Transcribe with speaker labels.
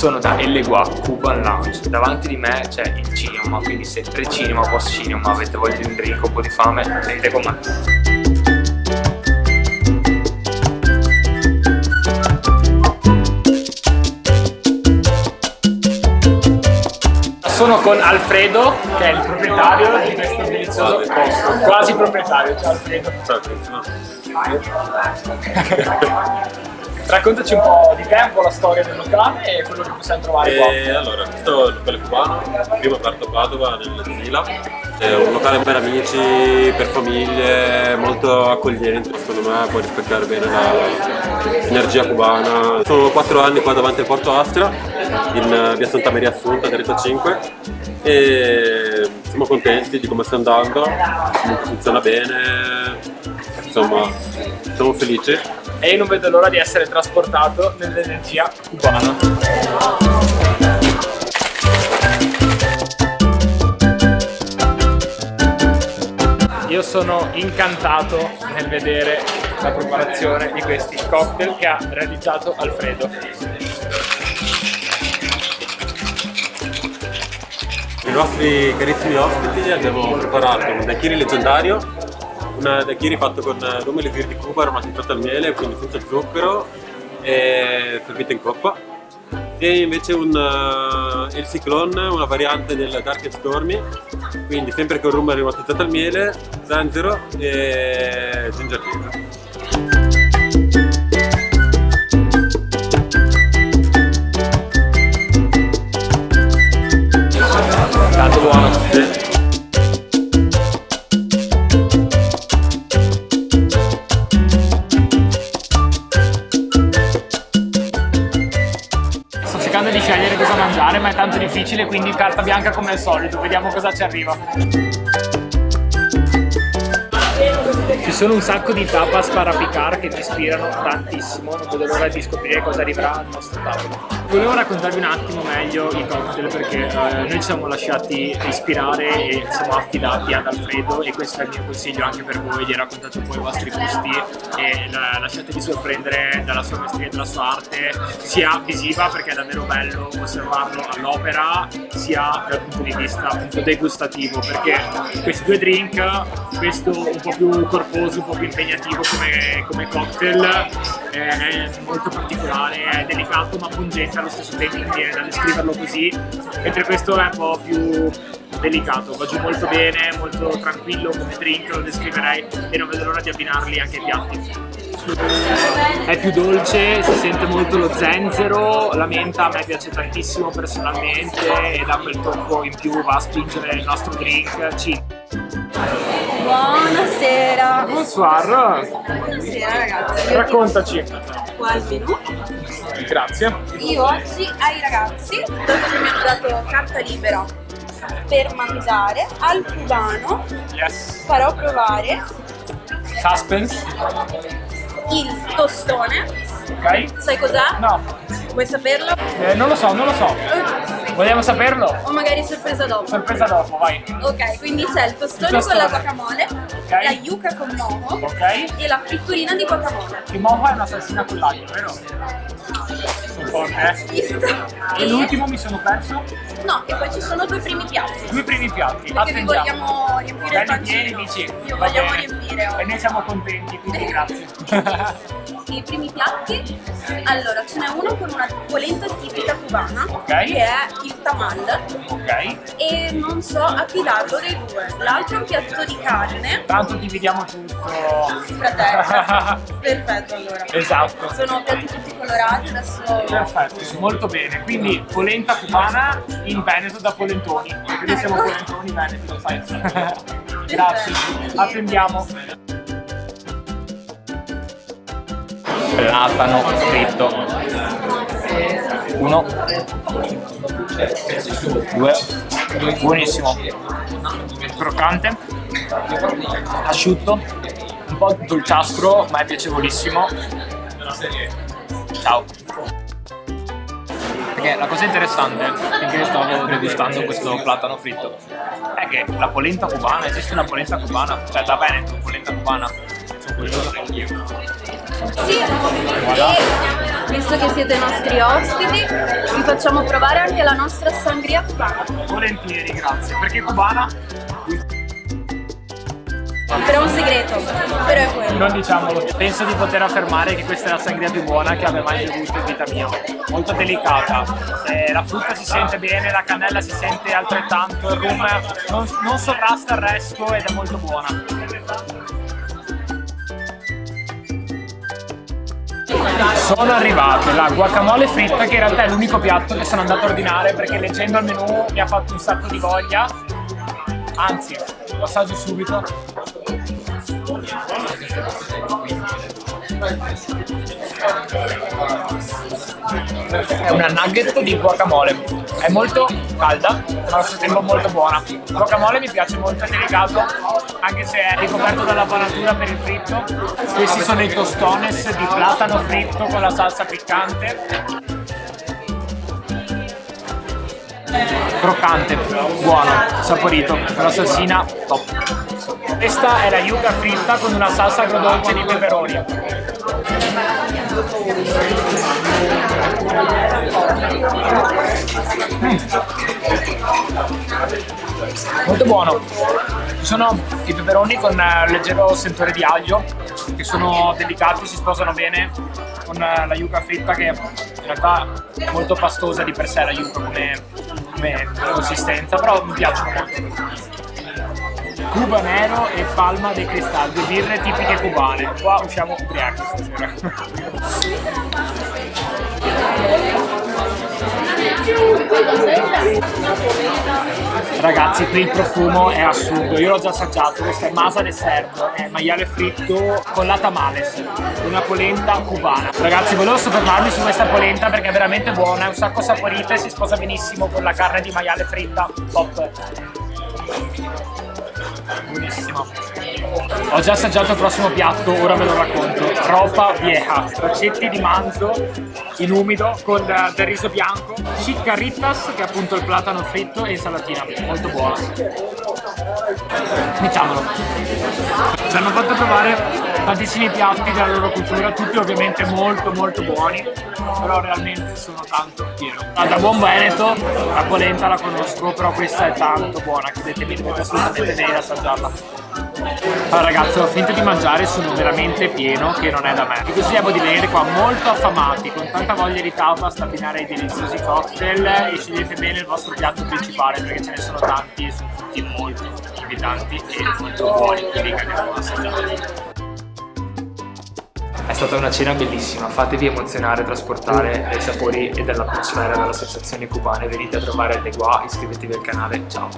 Speaker 1: Sono da Elegua Cuban Lounge, davanti di me c'è il cinema, quindi se pre-cinema o post-cinema avete voglia di un drink o un po' di fame, venite con me. Sono con Alfredo, che è il proprietario di questo delizioso posto, quasi proprietario. Ciao Alfredo.
Speaker 2: Ciao.
Speaker 1: Raccontaci un po' di te, un po' la storia del locale e quello che possiamo trovare qua.
Speaker 2: Allora, questo è il locale cubano, primo aperto a Padova nel 2000. È un locale per amici, per famiglie, molto accogliente, secondo me può rispecchiare bene l'energia cubana. Sono 4 anni qua davanti al Porto Astra, in via Santa Maria Assunta, diretto 5, e siamo contenti di come sta andando, comunque funziona bene, insomma siamo felici.
Speaker 1: E non vedo l'ora di essere trasportato nell'energia cubana. Io sono incantato nel vedere la preparazione di questi cocktail che ha realizzato Alfredo.
Speaker 2: I nostri carissimi ospiti abbiamo preparato un daiquiri leggendario, un daiquiri fatto con rum e elisir di Cuba aromatizzato al miele, quindi senza zucchero e servito in coppa, e invece un El Ciclone, una variante del Dark and Stormy, quindi sempre con rum aromatizzato al miele, zenzero e ginger beer.
Speaker 1: Tanto buono.
Speaker 2: Sì.
Speaker 1: Sto cercando di scegliere cosa mangiare, ma è tanto difficile, quindi carta bianca come al solito, vediamo cosa ci arriva. Ci sono un sacco di tapas para picar che mi ispirano tantissimo, non vedo l'ora di scoprire cosa arriverà al nostro tavolo. Volevo raccontarvi un attimo meglio i cocktail perché noi ci siamo lasciati ispirare e siamo affidati ad Alfredo, e questo è il mio consiglio anche per voi, di raccontate un po' i vostri gusti e lasciatevi sorprendere dalla sua mestria e dalla sua arte, sia visiva perché è davvero bello osservarlo all'opera, sia dal punto di vista appunto degustativo, perché questi due drink, questo un po' più corposo, un po' più impegnativo come cocktail, è molto particolare, è delicato ma pungente allo stesso tempo, mi viene da descriverlo così, mentre questo è un po' più delicato, va giù molto bene, molto tranquillo come drink, lo descriverei, e non vedo l'ora di abbinarli anche ai piatti. È più dolce, si sente molto lo zenzero, la menta a me piace tantissimo personalmente e dà quel tocco in più, va a spingere il nostro drink.
Speaker 3: Buonasera.
Speaker 1: Bonsoir.
Speaker 3: Buonasera ragazzi.
Speaker 1: Raccontaci.
Speaker 3: Qua al menù.
Speaker 1: Grazie.
Speaker 3: Io oggi ai ragazzi, dopo che mi hanno dato carta libera per mangiare, al cubano
Speaker 1: Yes.
Speaker 3: farò provare
Speaker 1: Suspense.
Speaker 3: il tostone.
Speaker 1: Ok.
Speaker 3: Sai cos'è?
Speaker 1: No.
Speaker 3: Vuoi saperlo?
Speaker 1: Non lo so. Vogliamo saperlo?
Speaker 3: O magari sorpresa dopo?
Speaker 1: Sorpresa dopo, vai.
Speaker 3: Ok, quindi c'è il tostone
Speaker 1: Il tostone.
Speaker 3: con la guacamole,
Speaker 1: Ok.
Speaker 3: la yuca con mojo
Speaker 1: Ok.
Speaker 3: e la fritturina di guacamole.
Speaker 1: Il mojo è una salsina con l'aglio, vero? Un po',
Speaker 3: Visto?
Speaker 1: E l'ultimo mi sono perso?
Speaker 3: No, e poi ci sono due primi piatti.
Speaker 1: Due primi piatti.
Speaker 3: Perché vi
Speaker 1: Attendiamo.
Speaker 3: vogliamo riempire il
Speaker 1: Belli pieni,
Speaker 3: pancino.
Speaker 1: dici?
Speaker 3: Vi
Speaker 1: Va
Speaker 3: vogliamo
Speaker 1: bene.
Speaker 3: riempire
Speaker 1: E noi siamo contenti, quindi grazie.
Speaker 3: I primi piatti, allora ce n'è uno con una polenta tipica cubana,
Speaker 1: Ok.
Speaker 3: che è il tamal,
Speaker 1: Ok.
Speaker 3: e non so a chi darlo dei due. L'altro è un piatto di carne,
Speaker 1: Tanto dividiamo tutto.
Speaker 3: fratello. Perfetto, allora.
Speaker 1: Esatto.
Speaker 3: Sono piatti tutti colorati, adesso...
Speaker 1: Perfetto, molto bene. Quindi polenta cubana in Veneto da polentoni. Perché noi siamo
Speaker 3: Ecco.
Speaker 1: polentoni veneti, lo sai. Grazie. Attendiamo. Platano fritto. 1, 2, buonissimo, croccante, asciutto, un po' dolciastro ma è piacevolissimo. Ciao. Perché la cosa interessante, finché stavo degustando questo platano fritto, è che la polenta cubana, esiste una polenta cubana, cioè da Veneto, polenta cubana. Sono curioso.
Speaker 3: Sì,
Speaker 1: Voilà.
Speaker 3: e visto che siete nostri ospiti, vi facciamo provare anche la nostra sangria cubana.
Speaker 1: Volentieri, grazie. Perché cubana?
Speaker 3: Però è un segreto, però è quello.
Speaker 1: Non diciamolo. Penso di poter affermare che questa è la sangria più buona che abbia mai bevuto in vita mia. Molto delicata. La frutta si sente bene, la cannella si sente altrettanto, il rum non sovrasta il resto ed è molto buona. Sono arrivate la guacamole fritta, che in realtà è l'unico piatto che sono andato a ordinare perché leggendo il menù mi ha fatto un sacco di voglia. Anzi, lo assaggio subito. È una nugget di guacamole, è molto calda ma allo stesso tempo molto buona. Il guacamole mi piace molto, è delicato anche se è ricoperto dalla panatura per il fritto. Questi sono i tostones di platano fritto con la salsa piccante. Croccante, buono, saporito, con la salsina top. Questa è la yuca fritta con una salsa agrodolce di peperoni. Molto buono. Ci sono i peperoni con un leggero sentore di aglio che sono delicati, si sposano bene con la yuca fritta, che in realtà è molto pastosa di per sé la yuca come consistenza, però mi piacciono molto. Cuba Nero e Palma de Cristal, due birre tipiche cubane. Qua usciamo ubriachi stasera. Ragazzi, qui il profumo è assurdo, io l'ho già assaggiato. Questa è masa de cerdo, è maiale fritto con la tamales, una polenta cubana. Ragazzi, volevo soffermarmi su questa polenta perché è veramente buona, è un sacco saporita e si sposa benissimo con la carne di maiale fritta. Top. Buonissimo. Ho già assaggiato il prossimo piatto, ora ve lo racconto. Ropa vieja, straccetti di manzo in umido con del riso bianco, chicharritas, che è appunto il platano fritto, e insalatina, molto buona. Diciamolo. Ci hanno fatto provare tantissimi piatti della loro cultura, tutti ovviamente molto buoni, però realmente sono tanto pieno. Da buon veneto la polenta la conosco, però questa è tanto buona, credetemi, dovete assolutamente venire ad assaggiarla. Allora ragazzi, ho finito di mangiare, sono veramente pieno, che non è da me. Vi consigliamo di venire qua molto affamati, con tanta voglia di tapas, da abbinare ai deliziosi cocktail, e scegliete bene il vostro piatto principale perché ce ne sono tanti e sono tutti molto invitanti e molto buoni, quelli che abbiamo assaggiato. È stata una cena bellissima, fatevi emozionare, trasportare dai sapori e dall'atmosfera, dalle sensazioni cubane. Venite a trovare Le Gua, iscrivetevi al canale, ciao!